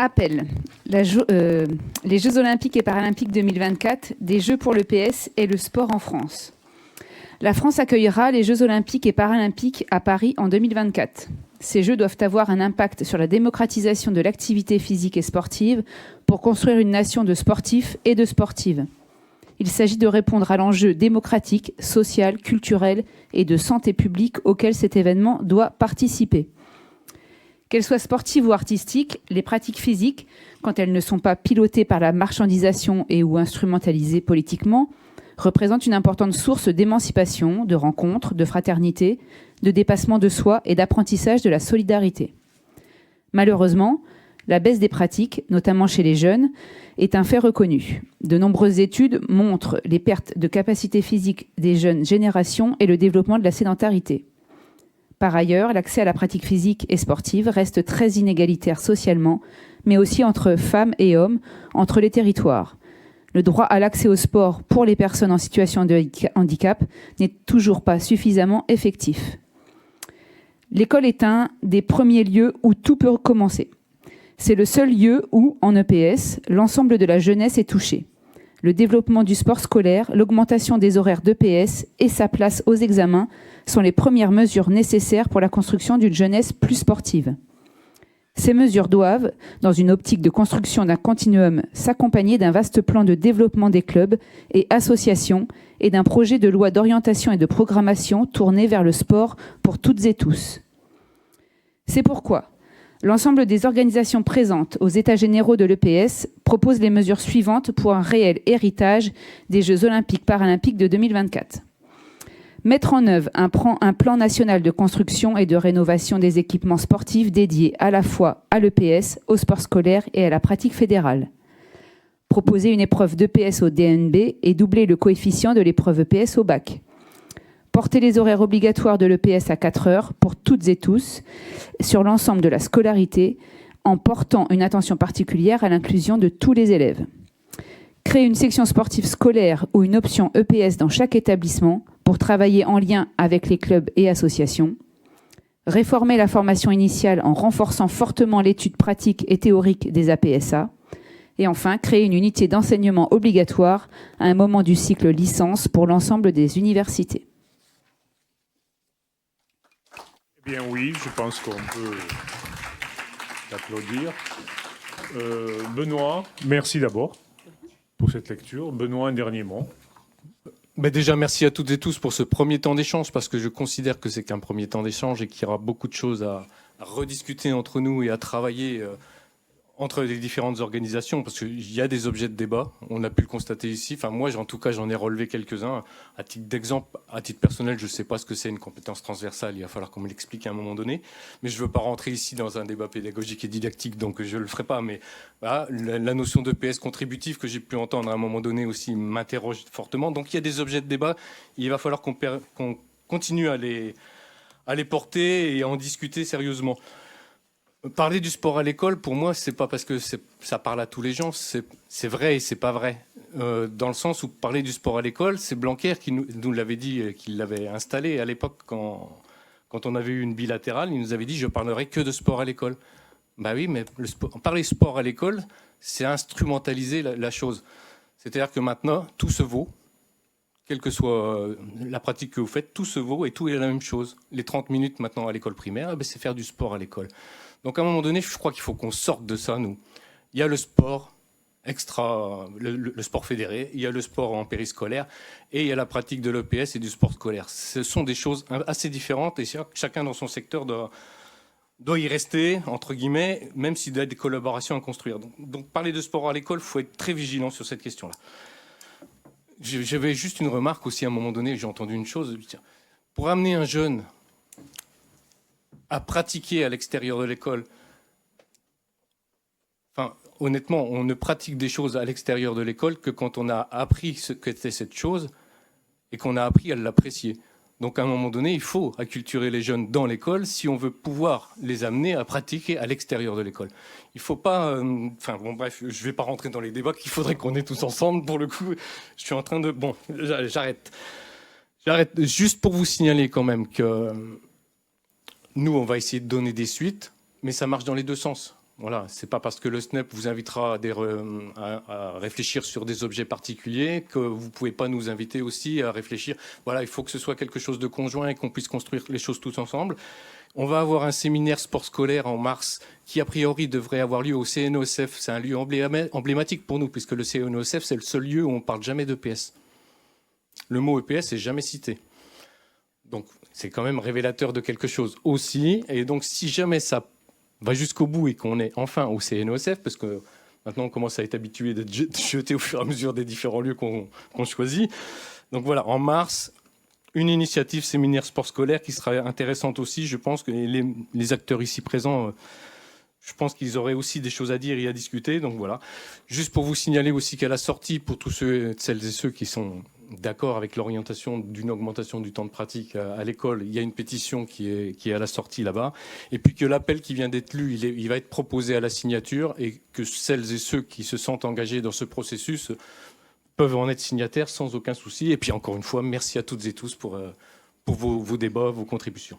Appel. Les Jeux Olympiques et Paralympiques 2024, des Jeux pour le PS et le sport en France. La France accueillera les Jeux Olympiques et Paralympiques à Paris en 2024. Ces Jeux doivent avoir un impact sur la démocratisation de l'activité physique et sportive pour construire une nation de sportifs et de sportives. Il s'agit de répondre à l'enjeu démocratique, social, culturel et de santé publique auquel cet événement doit participer. Qu'elles soient sportives ou artistiques, les pratiques physiques, quand elles ne sont pas pilotées par la marchandisation et ou instrumentalisées politiquement, représentent une importante source d'émancipation, de rencontres, de fraternité, de dépassement de soi et d'apprentissage de la solidarité. Malheureusement, la baisse des pratiques, notamment chez les jeunes, est un fait reconnu. De nombreuses études montrent les pertes de capacité physique des jeunes générations et le développement de la sédentarité. Par ailleurs, l'accès à la pratique physique et sportive reste très inégalitaire socialement, mais aussi entre femmes et hommes, entre les territoires. Le droit à l'accès au sport pour les personnes en situation de handicap n'est toujours pas suffisamment effectif. L'école est un des premiers lieux où tout peut commencer. C'est le seul lieu où, en EPS, l'ensemble de la jeunesse est touché. Le développement du sport scolaire, l'augmentation des horaires d'EPS et sa place aux examens sont les premières mesures nécessaires pour la construction d'une jeunesse plus sportive. Ces mesures doivent, dans une optique de construction d'un continuum, s'accompagner d'un vaste plan de développement des clubs et associations et d'un projet de loi d'orientation et de programmation tourné vers le sport pour toutes et tous. C'est pourquoi l'ensemble des organisations présentes aux États généraux de l'EPS proposent les mesures suivantes pour un réel héritage des Jeux Olympiques Paralympiques de 2024. Mettre en œuvre un plan national de construction et de rénovation des équipements sportifs dédiés à la fois à l'EPS, au sport scolaire et à la pratique fédérale. Proposer une épreuve d'EPS au DNB et doubler le coefficient de l'épreuve EPS au bac. Porter les horaires obligatoires de l'EPS à 4 heures pour toutes et tous sur l'ensemble de la scolarité en portant une attention particulière à l'inclusion de tous les élèves. Créer une section sportive scolaire ou une option EPS dans chaque établissement pour travailler en lien avec les clubs et associations. Réformer la formation initiale en renforçant fortement l'étude pratique et théorique des APSA. Et enfin, créer une unité d'enseignement obligatoire à un moment du cycle licence pour l'ensemble des universités. Eh bien oui, je pense qu'on peut applaudir. Benoît, merci d'abord pour cette lecture. Benoît, un dernier mot. Déjà, merci à toutes et tous pour ce premier temps d'échange, parce que je considère que c'est qu'un premier temps d'échange et qu'il y aura beaucoup de choses à rediscuter entre nous et à travailler entre les différentes organisations, parce qu'il y a des objets de débat, on a pu le constater ici. Enfin, moi, en tout cas, j'en ai relevé quelques-uns. À titre d'exemple, à titre personnel, je ne sais pas ce que c'est une compétence transversale, il va falloir qu'on me l'explique à un moment donné. Mais je ne veux pas rentrer ici dans un débat pédagogique et didactique, donc je ne le ferai pas. Mais voilà, la notion d'EPS contributif que j'ai pu entendre à un moment donné aussi m'interroge fortement. Donc il y a des objets de débat, il va falloir qu'on continue à les porter et à en discuter sérieusement. Parler du sport à l'école, pour moi, c'est pas parce que ça parle à tous les gens, c'est vrai et c'est pas vrai. Dans le sens où parler du sport à l'école, c'est Blanquer qui nous l'avait dit, qu'il l'avait installé à l'époque quand on avait eu une bilatérale, il nous avait dit « je parlerai que de sport à l'école ». Bah oui, mais parler sport à l'école, c'est instrumentaliser la chose. C'est-à-dire que maintenant, tout se vaut. Quelle que soit la pratique que vous faites, tout se vaut et tout est la même chose. Les 30 minutes maintenant à l'école primaire, c'est faire du sport à l'école. Donc à un moment donné, je crois qu'il faut qu'on sorte de ça, nous. Il y a le sport extra, le sport fédéré, il y a le sport en périscolaire et il y a la pratique de l'EPS et du sport scolaire. Ce sont des choses assez différentes et chacun dans son secteur doit y rester, entre guillemets, même s'il y a des collaborations à construire. Donc parler de sport à l'école, il faut être très vigilant sur cette question-là. J'avais juste une remarque aussi à un moment donné, j'ai entendu une chose. Pour amener un jeune à pratiquer à l'extérieur de l'école. Enfin, honnêtement, on ne pratique des choses à l'extérieur de l'école que quand on a appris ce qu'était cette chose et qu'on a appris à l'apprécier. Donc, à un moment donné, il faut acculturer les jeunes dans l'école si on veut pouvoir les amener à pratiquer à l'extérieur de l'école. Il ne faut pas... Enfin, bon, bref, je ne vais pas rentrer dans les débats qu'il faudrait qu'on ait tous ensemble. Pour le coup, je suis en train de... Bon, j'arrête. J'arrête. Juste pour vous signaler quand même que... Nous, on va essayer de donner des suites, mais ça marche dans les deux sens. Voilà, c'est pas parce que le SNEP vous invitera à réfléchir sur des objets particuliers que vous pouvez pas nous inviter aussi à réfléchir. Voilà, il faut que ce soit quelque chose de conjoint et qu'on puisse construire les choses tous ensemble. On va avoir un séminaire sport scolaire en mars qui, a priori, devrait avoir lieu au CNOSF. C'est un lieu emblématique pour nous, puisque le CNOSF, c'est le seul lieu où on parle jamais d'EPS. Le mot EPS est jamais cité. Donc, c'est quand même révélateur de quelque chose aussi. Et donc, si jamais ça va jusqu'au bout et qu'on est enfin au CNOSF, parce que maintenant on commence à être habitué d'être jeté au fur et à mesure des différents lieux qu'on choisit. Donc voilà, en mars, une initiative séminaire sport scolaire qui sera intéressante aussi. Je pense que les acteurs ici présents, je pense qu'ils auraient aussi des choses à dire et à discuter. Donc voilà, juste pour vous signaler aussi qu'à la sortie, pour tous celles et ceux qui sont d'accord avec l'orientation d'une augmentation du temps de pratique à l'école, il y a une pétition qui est à la sortie là-bas. Et puis que l'appel qui vient d'être lu, il va être proposé à la signature et que celles et ceux qui se sentent engagés dans ce processus peuvent en être signataires sans aucun souci. Et puis encore une fois, merci à toutes et tous pour vos débats, vos contributions.